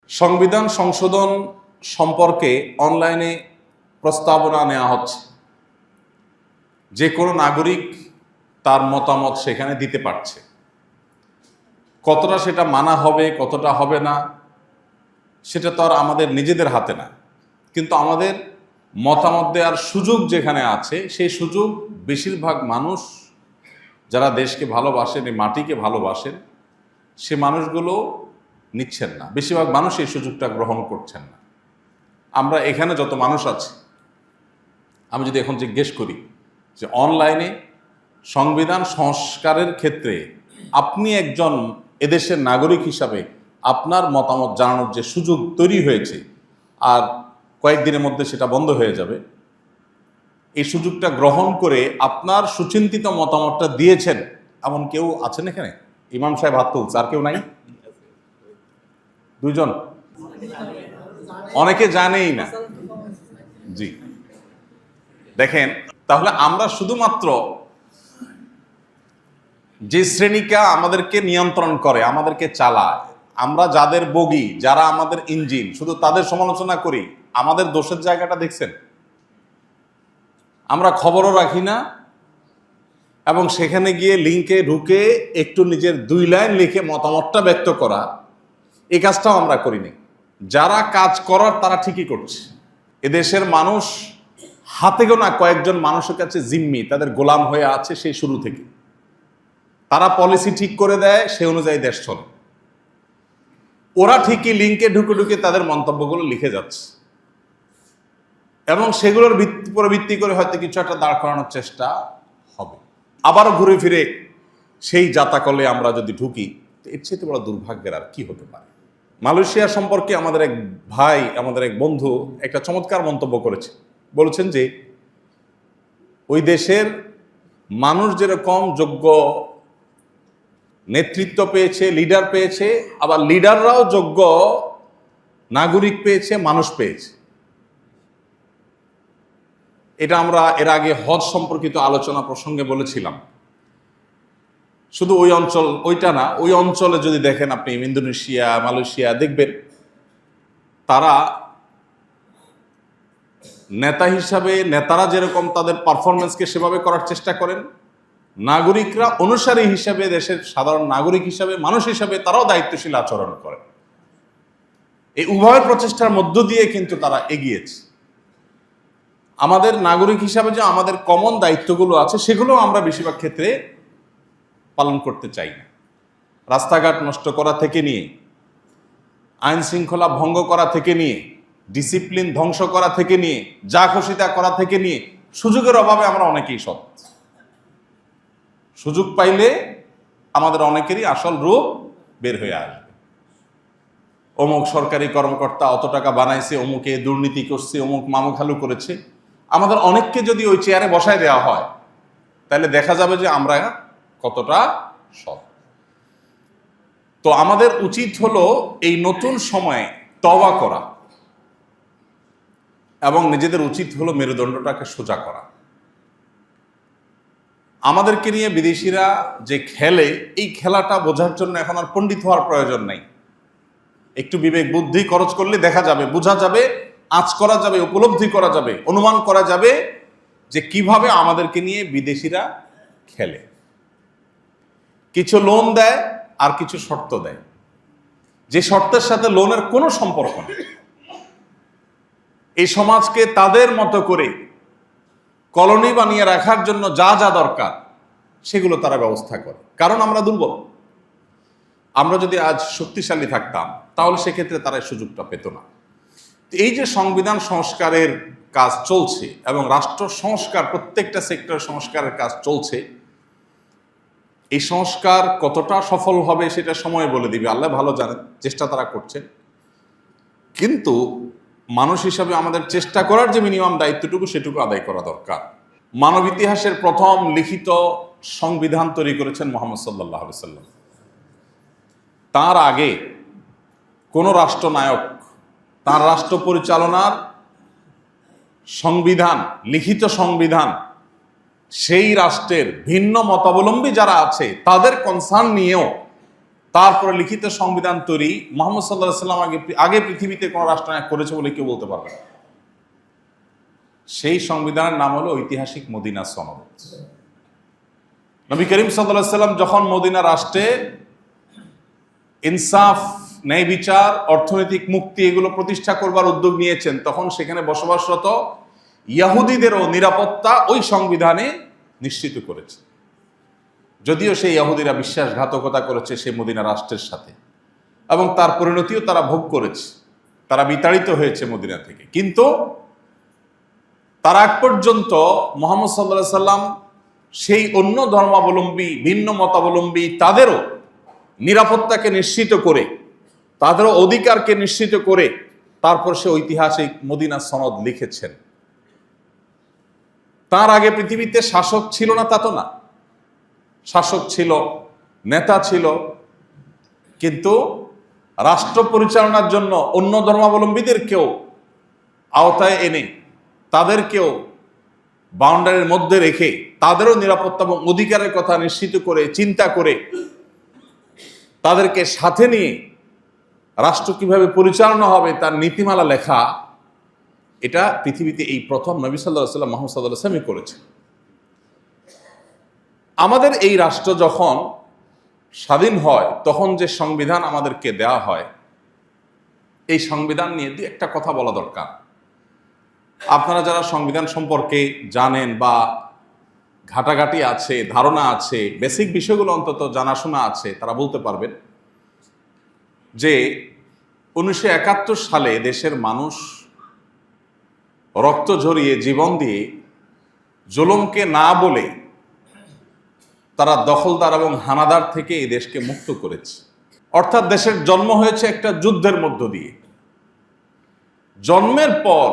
সংবিধান সংশোধন সম্পর্কে অনলাইনে প্রস্তাবনা নেওয়া হচ্ছে। যে কোনো নাগরিক তার মতামত সেখানে দিতে পারছে। কতটা সেটা মানা হবে, কতটা হবে না, সেটা তো আর আমাদের নিজেদের হাতে না। কিন্তু আমাদের মতামত দেওয়ার সুযোগ যেখানে আছে, সেই সুযোগ বেশিরভাগ মানুষ যারা দেশকে ভালোবাসেন, এই মাটিকে ভালোবাসেন, সে মানুষগুলো নিচ্ছেন না। বেশিরভাগ মানুষ এই সুযোগটা গ্রহণ করছেন না। আমরা এখানে যত মানুষ আছি, আমি যদি এখন জিজ্ঞেস করি যে অনলাইনে সংবিধান সংস্কারের ক্ষেত্রে আপনি একজন এদেশের নাগরিক হিসাবে আপনার মতামত জানানোর যে সুযোগ তৈরি হয়েছে, আর কয়েকদিনের মধ্যে সেটা বন্ধ হয়ে যাবে, এই সুযোগটা গ্রহণ করে আপনার সুচিন্তিত মতামতটা দিয়েছেন এমন কেউ আছেন এখানে? ইমাম সাহেব হাত তুলছে, আর কেউ নাই? দুইজন? অনেকে জানেই না। জি, দেখেন, তাহলে আমরা শুধুমাত্র যে শ্রেণীটা আমাদেরকে নিয়ন্ত্রণ করে, আমাদেরকে চালায়, আমরা যাদের বগি, যারা আমাদের ইঞ্জিন, শুধু তাদের সমালোচনা করি। আমাদের দোষের জায়গাটা দেখছেন? আমরা খবরও রাখি না, এবং সেখানে গিয়ে লিঙ্কে ঢুকে একটু নিজের 2 লাইন লিখে মতামতটা ব্যক্ত করা, এই কাজটাও আমরা করিনি। যারা কাজ করার তারা ঠিকই করছে। এদেশের মানুষ হাতে গোনা কয়েকজন মানুষের কাছে জিম্মি, তাদের গোলাম হয়ে আছে সেই শুরু থেকে। তারা পলিসি ঠিক করে দেয়, সে অনুযায়ী দেশ চলে। ওরা ঠিকই লিঙ্কে ঢুকে ঢুকে তাদের মন্তব্যগুলো লিখে যাচ্ছে, এবং সেগুলোর উপরে ভিত্তি করে হয়তো কিছু একটা দাঁড় করানোর চেষ্টা হবে। আবারও ঘুরে ফিরে সেই জাতাকলে আমরা যদি ঢুকি, এর চেয়ে বড় দুর্ভাগ্যের আর কি হতে পারে। মালয়েশিয়া সম্পর্কে আমাদের এক ভাই, আমাদের এক বন্ধু একটা চমৎকার মন্তব্য করেছে। বলেছেন যে ওই দেশের মানুষ যেরকম যোগ্য নেতৃত্ব পেয়েছে, লিডার পেয়েছে, আবার লিডাররাও যোগ্য নাগরিক পেয়েছে, মানুষ পেয়েছে। এটা আমরা এর আগে হজ সম্পর্কিত আলোচনা প্রসঙ্গে বলেছিলাম। শুধু ওই অঞ্চল, ওইটা না, ওই অঞ্চলে যদি দেখেন আপনি ইন্দোনেশিয়া, মালয়েশিয়া, দেখবেন তারা নেতা হিসাবে, নেতারা যেরকম তাদের পারফরমেন্সকে সেভাবে করার চেষ্টা করেন, নাগরিকরা অনুসারী হিসাবে, দেশের সাধারণ নাগরিক হিসাবে, মানুষ হিসাবে তারাও দায়িত্বশীল আচরণ করে। এই উভয়ের প্রচেষ্টার মধ্য দিয়ে কিন্তু তারা এগিয়েছে। আমাদের নাগরিক হিসাবে যে আমাদের কমন দায়িত্বগুলো আছে, সেগুলো আমরা বেশিরভাগ ক্ষেত্রে পালন করতে চাই না। রাস্তাঘাট নষ্ট করা থেকে নিয়ে, আইন শৃঙ্খলা ভঙ্গ করা থেকে নিয়ে, ডিসিপ্লিন ধ্বংস করা থেকে নিয়ে, যা খুশিতা করা থেকে নিয়ে, সুযোগের অভাবে আমরা অনেকেই সৎ। সুযোগ পাইলে আমাদের অনেকেরই আসল রূপ বের হয়ে আসবে। অমুক সরকারি কর্মকর্তা অত টাকা বানাইছে, অমুকে দুর্নীতি করছে, অমুক মামুখালু করেছে। আমাদের অনেককে যদি ওই চেয়ারে বসায় দেওয়া হয়, তাহলে দেখা যাবে যে আমরা কতটা সৎ। তো আমাদের উচিত হলো এই নতুন সময়ে তওবা করা, এবং নিজেদের উচিত হলো মেরুদণ্ডটাকে সোজা করা। আমাদেরকে নিয়ে বিদেশিরা যে খেলে, এই খেলাটা বোঝার জন্য এখন আর পণ্ডিত হওয়ার প্রয়োজন নাই। একটু বিবেক বুদ্ধি খরচ করলে দেখা যাবে, বোঝা যাবে, আঁচ করা যাবে, উপলব্ধি করা যাবে, অনুমান করা যাবে যে কিভাবে আমাদেরকে নিয়ে বিদেশিরা খেলে। কিছু লোন দেয় আর কিছু শর্ত দেয়, যে শর্তের সাথে লোনের কোনো সম্পর্ক নেই। এই সমাজকে তাদের মতো করে কলোনি বানিয়ে রাখার জন্য যা যা দরকার সেগুলো তারা ব্যবস্থা করে। কারণ আমরা দুর্বল। আমরা যদি আজ শক্তিশালী থাকতাম, তাহলে সেক্ষেত্রে তারা এই সুযোগটা পেত না। এই যে সংবিধান সংস্কারের কাজ চলছে, এবং রাষ্ট্র সংস্কার, প্রত্যেকটা সেক্টর সংস্কারের কাজ চলছে, এই সংস্কার কতটা সফল হবে সেটা সময় বলে দিবে, আল্লাহ ভালো জানেন। চেষ্টা তারা করছেন, কিন্তু মানুষ হিসাবে আমাদের চেষ্টা করার যে মিনিমাম দায়িত্বটুকু, সেটুকু আদায় করা দরকার। মানব ইতিহাসের প্রথম লিখিত সংবিধান তৈরি করেছেন মুহাম্মদ সাল্লাল্লাহু আলাইহি ওয়াসাল্লাম। তার আগে কোনো রাষ্ট্রনায়ক তার রাষ্ট্র পরিচালনার সংবিধান, লিখিত সংবিধান, সেই রাষ্ট্রের ভিন্ন মতাবলম্বী যারা আছে তাদের কনসার্ন নিয়েও তারপরে লিখিত সংবিধান তৈরি মুহাম্মদ সাল্লাল্লাহু আলাইহি সাল্লাম আগে পৃথিবীতে কোন রাষ্ট্রনায়ক করেছে বলে কেউ বলতে পারবে না। সেই সংবিধানের নাম হলো ঐতিহাসিক মদিনা সনদ। নবী করিম সাল্লাল্লাহু আলাইহি সাল্লাম যখন মদিনা রাষ্ট্রে ইনসাফ, ন্যায় বিচার, অর্থনৈতিক মুক্তি এগুলো প্রতিষ্ঠা করবার উদ্যোগ নিয়েছেন, তখন সেখানে বসবাসরত ইহুদিদেরও নিরাপত্তা ওই সংবিধানে নিশ্চিত করেছে। যদিও সেই ইহুদিরা বিশ্বাসঘাতকতা করেছে সেই মদিনা রাষ্ট্রের সাথে, এবং তার পরিণতিও তারা ভোগ করেছে, তারা বিতাড়িত হয়েছে মদিনা থেকে। কিন্তু তার আগ পর্যন্ত মুহাম্মদ সাল্লাল্লাহু আলাইহি সাল্লাম সেই অন্য ধর্মাবলম্বী, ভিন্ন মতাবলম্বী তাদেরও নিরাপত্তাকে নিশ্চিত করে, তাদেরও অধিকারকে নিশ্চিত করে তারপর সে ঐতিহাসিক মদিনা সনদ লিখেছেন। তার আগে পৃথিবীতে শাসক ছিল না তা তো না, শাসক ছিল, নেতা ছিল, কিন্তু রাষ্ট্র পরিচালনার জন্য অন্য ধর্মাবলম্বীদেরকেও আওতায় এনে তাদেরকেও বাউন্ডারির মধ্যে রেখে তাদেরও নিরাপত্তা এবং অধিকারের কথা নিশ্চিত করে, চিন্তা করে, তাদেরকে সাথে নিয়ে রাষ্ট্র কিভাবে পরিচালনা হবে তার নীতিমালা লেখা, এটা পৃথিবীতে এই প্রথম নবী সাল্লাল্লাহু আলাইহি ওয়াসাল্লাম মুহাম্মদ সাল্লাল্লাহু আলাইহি ওয়াসাল্লাম করেছে। আমাদের এই রাষ্ট্র যখন স্বাধীন হয় তখন যে সংবিধান আমাদেরকে দেওয়া হয়, এই সংবিধান নিয়ে দুই একটা কথা বলা দরকার। আপনারা যারা সংবিধান সম্পর্কে জানেন বা ঘাটাঘাটি আছে, ধারণা আছে, বেসিক বিষয়গুলো অন্তত জানাশোনা আছে, তারা বলতে পারবেন যে 1971 সালে দেশের মানুষ রক্ত ঝরিয়ে, জীবন দিয়ে, জুলুমকে না বলে তারা দখলদার এবং হানাদার থেকে এই দেশকে মুক্ত করেছে। অর্থাৎ দেশের জন্ম হয়েছে একটা যুদ্ধের মধ্য দিয়ে। জন্মের পর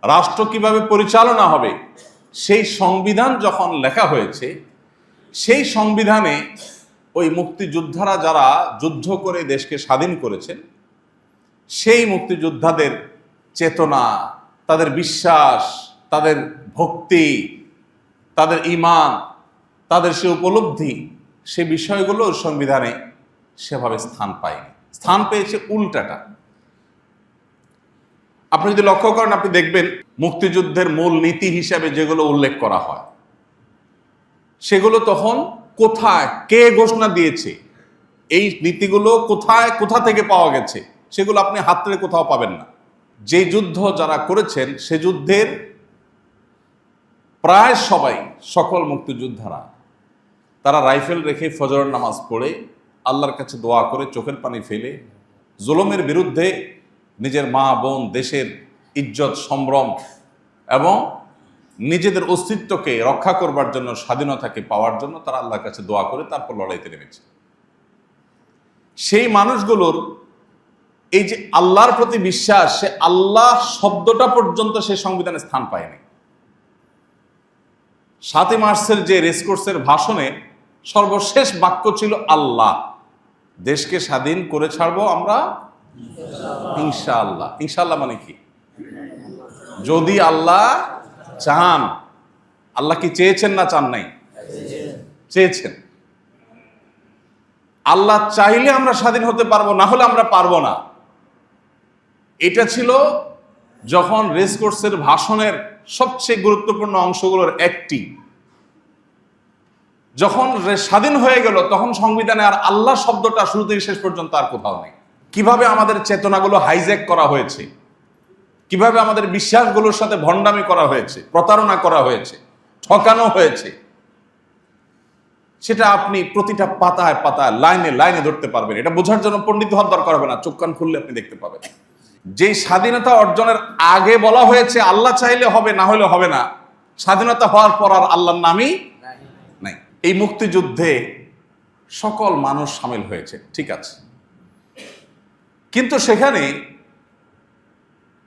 রাষ্ট্র কিভাবে পরিচালনা হবে সেই সংবিধান যখন লেখা হয়েছে, সেই সংবিধানে ওই মুক্তিযোদ্ধারা যারা যুদ্ধ করে দেশকে স্বাধীন করেছেন, সেই মুক্তিযোদ্ধাদের চেতনা, তাদের বিশ্বাস, তাদের ভক্তি, তাদের ঈমান, তাদের সে উপলব্ধি, সে বিষয়গুলো সংবিধানে সেভাবে স্থান পায়নি, স্থান পেয়েছে উল্টাটা। আপনি যদি লক্ষ্য করেন, আপনি দেখবেন মুক্তিযুদ্ধের মূল নীতি হিসাবে যেগুলো উল্লেখ করা হয় সেগুলো তখন কোথায়, কে ঘোষণা দিয়েছে, এই নীতিগুলো কোথায়, কোথা থেকে পাওয়া গেছে, সেগুলো আপনি হাতড়ে কোথাও পাবেন না। যে যুদ্ধ যারা করেছেন সে যুদ্ধের প্রায় সবাই, সকল মুক্তিযোদ্ধারা, তারা রাইফেল রেখে ফজরের নামাজ পড়ে আল্লাহর কাছে দোয়া করে চোখের পানি ফেলে জুলুমের বিরুদ্ধে নিজের মা বোন, দেশের ইজ্জত, সম্ভ্রম এবং নিজেদের অস্তিত্বকে রক্ষা করবার জন্য, স্বাধীনতাকে পাওয়ার জন্য তারা আল্লাহর কাছে দোয়া করে তারপর লড়াইতে নেমেছে। সেই মানুষগুলোর এই যে আল্লাহর প্রতি বিশ্বাস, সে আল্লাহ শব্দটা পর্যন্ত সে সংবিধানে স্থান পায়নি। 7 মার্চের যে রেসকোর্সের ভাষণে সর্বশেষ বাক্য ছিল আল্লাহ, দেশকে স্বাধীন করে ছাড়বো আমরা ইনশাআল্লাহ। ইনশাআল্লাহ মানে কি? যদি আল্লাহ চান। আল্লাহ কি চেয়েছেন না চান নাই? চেয়েছেন। আল্লাহ চাইলে আমরা স্বাধীন হতে পারবো, না হলে আমরা পারবো না। এটা ছিল যখন রেসকোর্সের ভাষণের সবচেয়ে গুরুত্বপূর্ণ অংশগুলোর একটি। যখন স্বাধীন হয়ে গেল তখন সংবিধানে আর আল্লাহ শব্দটা শুরু থেকে শেষ পর্যন্ত আর কোথাও নেই। কিভাবে আমাদের চেতনাগুলো হাইজ্যাক করা হয়েছে, কিভাবে আমাদের বিশ্বাসগুলোর সাথে ভণ্ডামি করা হয়েছে, প্রতারণা করা হয়েছে, ঠকানো হয়েছে, সেটা আপনি প্রতিটা পাতায় পাতায়, লাইনে লাইনে ধরতে পারবেন। এটা বোঝার জন্য পণ্ডিত হওয়ার দরকার হবে না, চোখ কান খুললে আপনি দেখতে পাবেন। যেই স্বাধীনতা অর্জনের আগে বলা হয়েছে আল্লাহ চাইলে হবে, না হলে হবে না, স্বাধীনতা হওয়ার পর আর আল্লাহর নামই নাই। এই মুক্তিযুদ্ধে সকল মানুষ সামিল হয়েছে, ঠিক আছে, কিন্তু সেখানে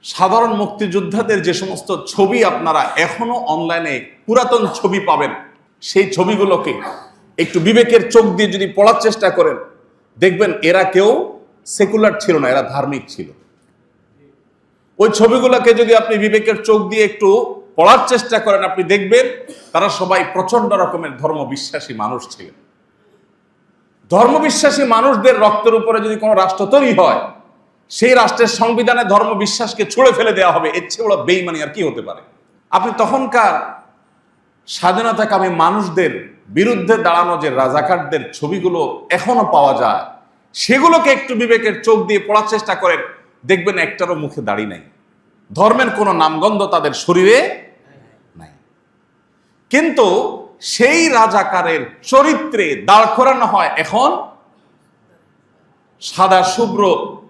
সাধারণ মুক্তিযোদ্ধাদের যে সমস্ত ছবি আপনারা এখনো অনলাইনে পুরাতন ছবি পাবেন, সেই ছবিগুলোকে একটু বিবেকের চোখ দিয়ে যদি পড়ার চেষ্টা করেন, দেখবেন এরা কেউ সেকুলার ছিল না, এরা ধার্মিক ছিল। ওই ছবিগুলোকে যদি আপনি বিবেকের চোখ দিয়ে একটু পড়ার চেষ্টা করেন, আপনি দেখবেন তারা সবাই প্রচন্ড রকমের ধর্ম বিশ্বাসী মানুষ ছিলেন। ধর্মবিশ্বাসী মানুষদের রক্তের উপরে যদি কোনো রাষ্ট্র তৈরি হয়, সেই রাষ্ট্রের সংবিধানে ধর্মবিশ্বাসকে ছুঁড়ে ফেলে দেওয়া হবে। এর চেয়ে বড় বেইমানি আর কি হতে পারে? আপনি তখনকার স্বাধীনতাকামী মানুষদের বিরুদ্ধে দাঁড়ানো যে রাজাকারদের ছবিগুলো এখনো পাওয়া যায়, সেগুলোকে একটু বিবেকের চোখ দিয়ে পড়ার চেষ্টা করেন, দেখবেন একটারও মুখে দাড়ি নাই, ধর্মের কোনো নামগন্ধ তাদের শরীরে নাই। কিন্তু সেই রাজাকারের চরিত্রে দাঁড় করানো হয় এখন সাদা শুভ্র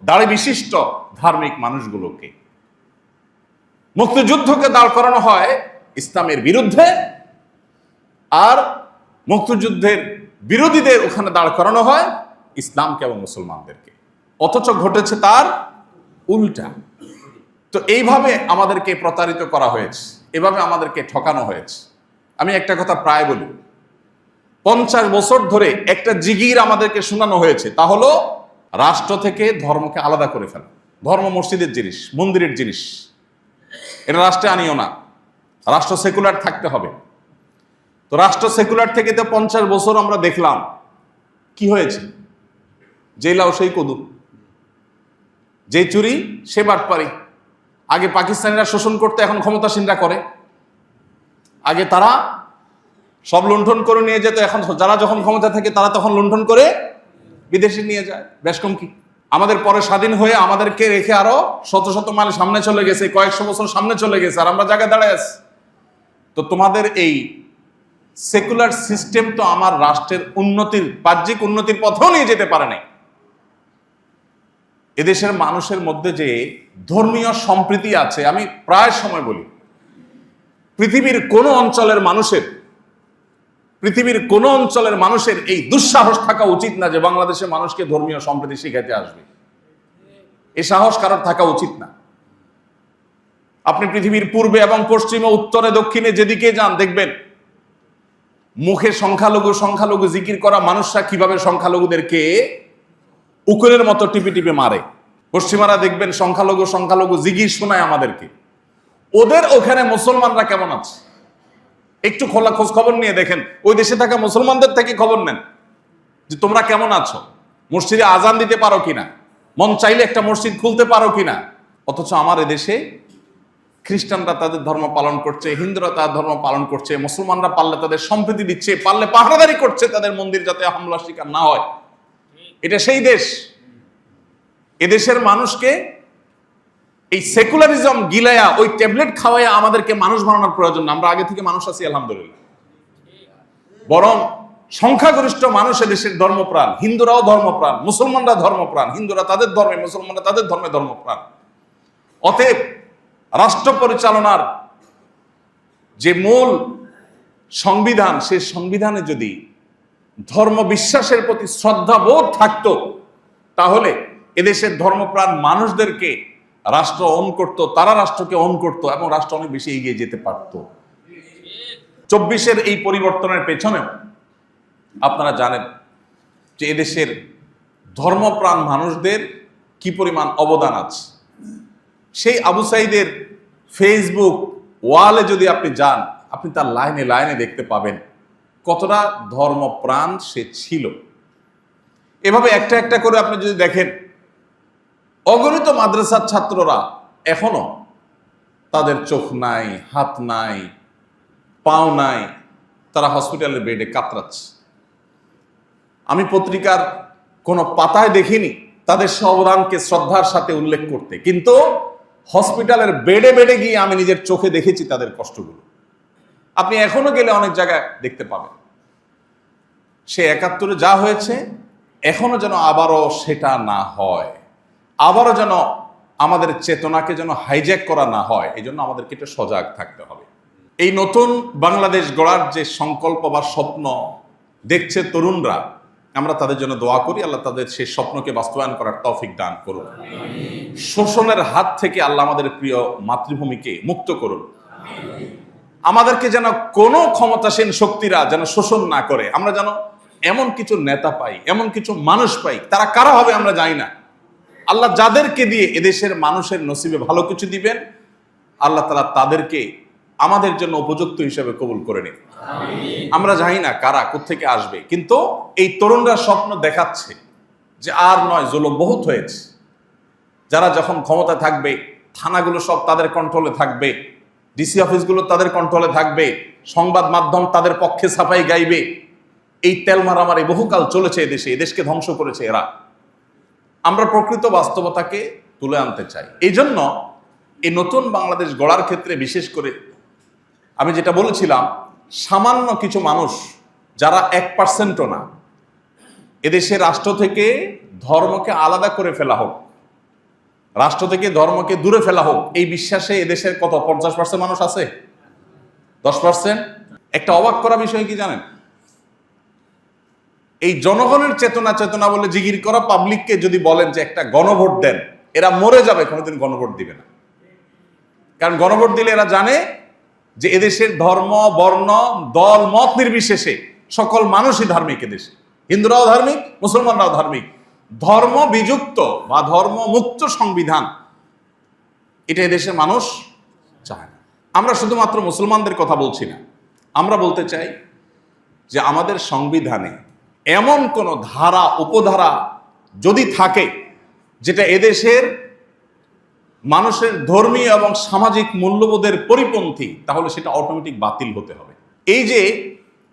দাড়ি বিশিষ্ট ধার্মিক মানুষগুলোকে। মুক্তিযুদ্ধকে দাঁড় করানো হয় ইসলামের বিরুদ্ধে, আর মুক্তিযুদ্ধের বিরোধীদের ওখানে দাঁড় করানো হয় ইসলামকে এবং মুসলমানদেরকে। অথচ ঘটেছে তার উল্টা। তো এইভাবে আমাদেরকে প্রতারিত করা হয়েছে, এভাবে আমাদেরকে ঠকানো হয়েছে। আমি একটা কথা প্রায় বলি, 50 বছর ধরে একটা জিগির আমাদেরকে শোনানো হয়েছে, তা হলো রাষ্ট্র থেকে ধর্মকে আলাদা করে ফেলা। ধর্ম মসজিদের জিনিস, মন্দিরের জিনিস, এটা রাষ্ট্রে আনিও না, রাষ্ট্র সেকুলার থাকতে হবে। তো রাষ্ট্র সেকুলার থেকে তো 50 বছর আমরা দেখলাম কি হয়েছে। যে লাউ সেই কদু, যে চুরি সে বাটপারি। আগে পাকিস্তানিরা শোষণ করতে, এখন ক্ষমতাসীনরা করে। আগে তারা সব লুণ্ঠন করে নিয়ে যেত, এখন যারা যখন ক্ষমতা থাকে তারা তখন লুণ্ঠন করে বিদেশে নিয়ে যায়। বেশ কম কি? আমাদের পরে স্বাধীন হয়ে আমাদেরকে রেখে আরো শত শত মাইল সামনে চলে গেছে, কয়েকশো বছর সামনে চলে গেছে, আর আমরা জায়গায় দাঁড়ায় আছি। তো তোমাদের এই সেকুলার সিস্টেম তো আমার রাষ্ট্রের উন্নতির, বাহ্যিক উন্নতির পথেও নিয়ে যেতে পারে নাই। এদেশের মানুষের মধ্যে যে ধর্মীয় সম্প্রীতি আছে, আমি প্রায় সময় বলি, পৃথিবীর কোন অঞ্চলের মানুষের এই দুঃসাহস থাকা উচিত না যে বাংলাদেশের মানুষকে ধর্মীয় সম্প্রীতি শিখাতে আসবে। এই সাহস কারোর থাকা উচিত না। আপনি পৃথিবীর পূর্বে এবং পশ্চিমে, উত্তরে, দক্ষিণে যেদিকে যান, দেখবেন মুখে সংখ্যালঘু জিকির করা মানুষরা কিভাবে সংখ্যালঘুদেরকে উকুনের মতো টিপে টিপে মারে। পশ্চিমারা দেখবেন সংখ্যালঘু জিকির শোনায় আমাদেরকে। ওদের ওখানে মুসলমানরা কেমন আছে একটু খোলা খোঁজ খবর নিয়ে দেখেন। ওই দেশে থাকা মুসলমানদের থেকে খবর নেন যে তোমরা কেমন আছো, মসজিদে আজান দিতে পারো কিনা, মন চাইলে একটা মসজিদ খুলতে পারো কিনা। অথচ আমার এদেশে খ্রিস্টানরা তাদের ধর্ম পালন করছে, হিন্দুরা তাদের ধর্ম পালন করছে, মুসলমানরা পারলে তাদের সম্প্রীতি দিচ্ছে, পারলে পাহারাদারি করছে তাদের মন্দির যাতে হামলার শিকার না হয়। এটা সেই দেশ। এদেশের মানুষকে এই সেকুলারিজম গিলায়া, ওই ট্যাবলেট খাওয়াইয়া আমাদেরকে মানুষ বানানোর প্রয়োজন না। আমরা আগে থেকে মানুষ আছি আলহামদুলিল্লাহ। বরং সংখ্যাগরিষ্ঠ মানুষ এদেশের ধর্মপ্রাণ। হিন্দুরাও ধর্মপ্রাণ, মুসলমানরা ধর্মপ্রাণ। হিন্দুরা তাদের ধর্মে, মুসলমানরা তাদের ধর্মে ধর্মপ্রাণ। অতএব রাষ্ট্র পরিচালনার যে মূল সংবিধান, সেই সংবিধানে যদি ধর্ম বিশ্বাসের প্রতি শ্রদ্ধাবোধ থাকতো, তাহলে এদেশের ধর্মপ্রাণ মানুষদেরকে রাষ্ট্র অন করত, তারা রাষ্ট্রকে অন করত, এবং রাষ্ট্র অনেক বেশি এগিয়ে যেতে পারত। 24-এর এই পরিবর্তনের পেছনেও আপনারা জানেন যে এদেশের ধর্মপ্রাণ মানুষদের কি পরিমাণ অবদান আছে। সেই আবু সাইদের ফেসবুক ওয়ালে যদি আপনি যান, আপনি তার লাইনে লাইনে দেখতে পাবেন কতটা ধর্মপ্রাণ সে ছিল। এভাবে একটা একটা করে আপনি যদি দেখেন, অগণিত মাদ্রাসার ছাত্ররা এখনো তাদের চোখ নাই, হাত নাই, পাও নাই, তারা হসপিটালের বেডে কাতরাচ্ছে। আমি পত্রিকার কোনো পাতায় দেখিনি তাদের অবদানকে শ্রদ্ধার সাথে উল্লেখ করতে, কিন্তু হসপিটালের বেডে বেডে গিয়ে আমি নিজের চোখে দেখেছি তাদের কষ্টগুলো। আপনি এখনো গেলে অনেক জায়গায় দেখতে পাবেন। সে 71-এ যা হয়েছে, এখনো যেন আবারও সেটা না হয়, আবারও যেন আমাদের চেতনাকে যেন হাইজ্যাক করা না হয়। এই জন্য আমাদেরকে একটু সজাগ থাকতে হবে। এই নতুন বাংলাদেশ গড়ার যে সংকল্প বা স্বপ্ন দেখছে তরুণরা, আমরা তাদের জন্য দোয়া করি, আল্লাহ তাদের সেই স্বপ্নকে বাস্তবায়ন করার তৌফিক দান করুন। শোষণের হাত থেকে আল্লাহ আমাদের প্রিয় মাতৃভূমিকে মুক্ত করুন। আমাদেরকে যেন কোনো ক্ষমতাসীন শক্তিরা যেন শোষণ না করে। আমরা যেন এমন কিছু নেতা পাই, এমন কিছু মানুষ পাই, তারা কারা হবে আমরা জানি না। আল্লাহ যাদেরকে দিয়ে এদেশের মানুষের নসিবে ভালো কিছু দিবেন, আল্লাহ তাআলা তাদেরকে আমাদের জন্য উপযুক্ত হিসেবে কবুল করে নিন। আমরা জানি না কারা কোত্থেকে আসবে, কিন্তু এই তরুণরা স্বপ্ন দেখাচ্ছে যে আর নয়, জুলুম বহুত হয়েছে। যারা যখন ক্ষমতা থাকবে, থানাগুলো সব তাদের কন্ট্রোলে থাকবে, ডিসি অফিসগুলো তাদের কন্ট্রোলে থাকবে, সংবাদ মাধ্যম তাদের পক্ষে সাফাই গাইবে। এই তেল মারামারি বহুকাল চলেছে এদেশে, এদেশকে ধ্বংস করেছে এরা। আমরা প্রকৃত বাস্তবতাকে তুলে আনতে চাই। এই জন্য এই নতুন বাংলাদেশ গড়ার ক্ষেত্রে বিশেষ করে আমি যেটা বলেছিলাম, সামান্য কিছু মানুষ যারা 1%ও না, এদেশে রাষ্ট্র থেকে ধর্মকে আলাদা করে ফেলা হোক, রাষ্ট্র থেকে ধর্মকে দূরে ফেলা হোক, এই বিশ্বাসে এদেশের কত 50% মানুষ আছে? 10%? একটা অবাক করা বিষয় কি জানেন? এই জনগণের চেতনা বলে জিগির করা পাবলিককে যদি বলেন যে একটা গণভোট দেন, এরা মরে যাবে, কোনোদিন গণভোট দিবে না। কারণ গণভোট দিলে এরা জানে যে এদেশের ধর্ম, বর্ণ, দল, মত নির্বিশেষে সকল মানুষই ধার্মিক। এদেশে হিন্দুরাও ধার্মিক, মুসলমানরাও ধার্মিক। ধর্ম বিযুক্ত বা ধর্ম মুক্ত সংবিধান, এটা এদেশের মানুষ চায় না। আমরা শুধুমাত্র মুসলমানদের কথা বলছি না, আমরা বলতে চাই যে আমাদের সংবিধানে এমন কোন ধারা, উপধারা যদি থাকে যেটা এদেশের মানুষের ধর্মীয় এবং সামাজিক মূল্যবোধের পরিপন্থী, তাহলে সেটা অটোমেটিক বাতিল হতে হবে। এই যে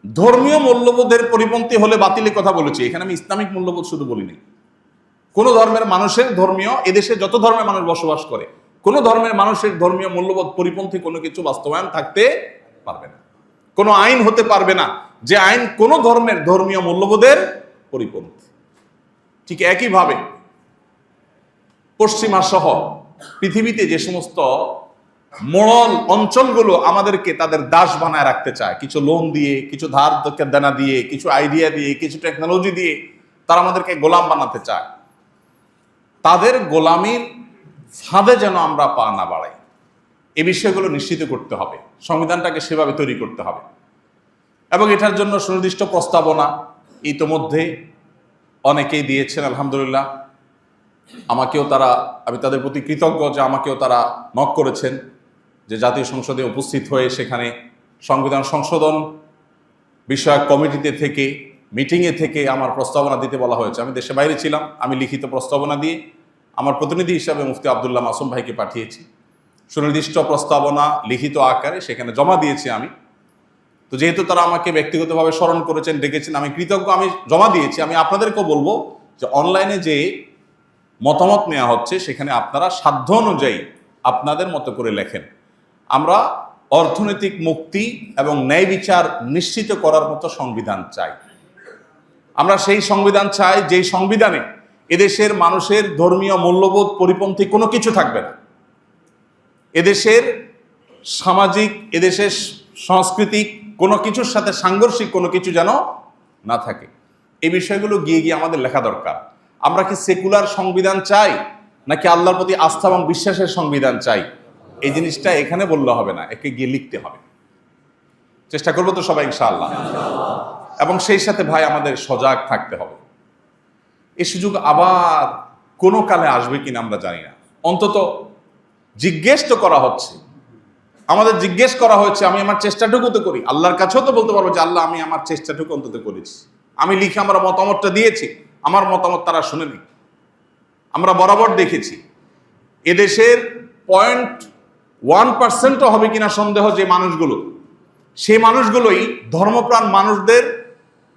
ধর্মীয় মূল্যবোধের পরিপন্থী হলে বাতিলের কথা বলেছি, এখানে আমি ইসলামিক মূল্যবোধ শুধু বলিনি। কোন ধর্মের মানুষের ধর্মীয়, এদেশে যত ধর্মের মানুষ বসবাস করে, কোন ধর্মের মানুষের ধর্মীয় মূল্যবোধ পরিপন্থী কোনো কিছু বাস্তবায়ন থাকতে পারবে না। কোনো আইন হতে পারবে না যে আইন কোন ধর্মের ধর্মীয় মূল্যবোধের পরিপন্থী। ঠিক একইভাবে পশ্চিমা সহ পৃথিবীতে যে সমস্ত মোড়ল অঞ্চলগুলো আমাদেরকে তাদের দাস বানায় রাখতে চায়, কিছু লোন দিয়ে, কিছু ধার দেনা দিয়ে, কিছু আইডিয়া দিয়ে, কিছু টেকনোলজি দিয়ে তারা আমাদেরকে গোলাম বানাতে চায়, তাদের গোলামির ফাঁদে যেন আমরা পা না বাড়াই, এই বিষয়গুলো নিশ্চিত করতে হবে। সংবিধানটাকে সেভাবে তৈরি করতে হবে এবং এটার জন্য সুনির্দিষ্ট প্রস্তাবনা ইতোমধ্যে অনেকেই দিয়েছেন, আলহামদুলিল্লাহ। আমাকেও তারা, আমি তাদের প্রতি কৃতজ্ঞ যে আমাকেও তারা নক করেছেন যে জাতীয় সংসদে উপস্থিত হয়ে সেখানে সংবিধান সংশোধন বিষয়ক কমিটিতে থেকে, মিটিংয়ে থেকে আমার প্রস্তাবনা দিতে বলা হয়েছে। আমি দেশে বাইরে ছিলাম, আমি লিখিত প্রস্তাবনা দিয়ে আমার প্রতিনিধি হিসাবে মুফতি আব্দুল্লাহ মাসুম ভাইকে পাঠিয়েছি। সুনির্দিষ্ট প্রস্তাবনা লিখিত আকারে সেখানে জমা দিয়েছি আমি। তো যেহেতু তারা আমাকে ব্যক্তিগতভাবে স্মরণ করেছেন, ডেকেছেন, আমি কৃতজ্ঞ, আমি জমা দিয়েছি। আমি আপনাদেরকেও বলবো যে অনলাইনে যে মতামত নেওয়া হচ্ছে সেখানে আপনারা সাধ্য অনুযায়ী আপনাদের মতো করে লেখেন। আমরা অর্থনৈতিক মুক্তি এবং ন্যায় বিচার নিশ্চিত করার মতো সংবিধান চাই। আমরা সেই সংবিধান চাই যেই সংবিধানে এদেশের মানুষের ধর্মীয় মূল্যবোধ পরিপন্থী কোনো কিছু থাকবে না, এদেশের সামাজিক, এদেশের সাংস্কৃতিক কোনো কিছুর সাথে সাংঘর্ষিক কোনো কিছু যেন না থাকে। এই বিষয়গুলো গিয়ে গিয়ে আমাদের লেখা দরকার। আমরা কি সেকুলার সংবিধান চাই নাকি আল্লাহর প্রতি আস্থা এবং বিশ্বাসের সংবিধান চাই, এই জিনিসটা এখানে বললে হবে না, একে গিয়ে লিখতে হবে। চেষ্টা করবো তো সবাই ইনশাআল্লাহ। এবং সেই সাথে ভাই আমাদের সজাগ থাকতে হবে। এই সুযোগ আবার কোনো কালে আসবে কিনা আমরা জানি না। অন্তত জিজ্ঞেস তো করা হচ্ছে, আমাদের জিজ্ঞেস করা হয়েছে, আমি আমার চেষ্টাটুকু তো করি। আল্লাহর কাছেও তো বলতে পারবো যে আল্লাহ আমি আমার চেষ্টাটুকু অন্তত করেছি, আমি লিখে আমার মতামতটা দিয়েছি, আমার মতামত তারা শুনেনি। আমরা বরাবর দেখেছি এদেশের 0.1%ও হবে কিনা সন্দেহ যে মানুষগুলো, সেই মানুষগুলোই ধর্মপ্রাণ মানুষদের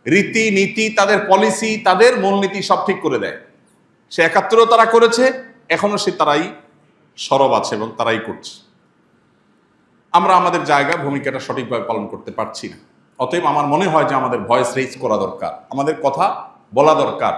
রীতি নীতি, তাদের পলিসি, তাদের মূলনীতি সব ঠিক করে দেয়। সে 71ও তারা করেছে, এখনো সে তারাই সরব আছে এবং তারাই করছে। আমরা আমাদের জায়গায় ভূমিকাটা সঠিকভাবে পালন করতে পারছি না। অতএব আমার মনে হয় যে আমাদের ভয়েস রেইজ করা দরকার, আমাদের কথা বলা দরকার।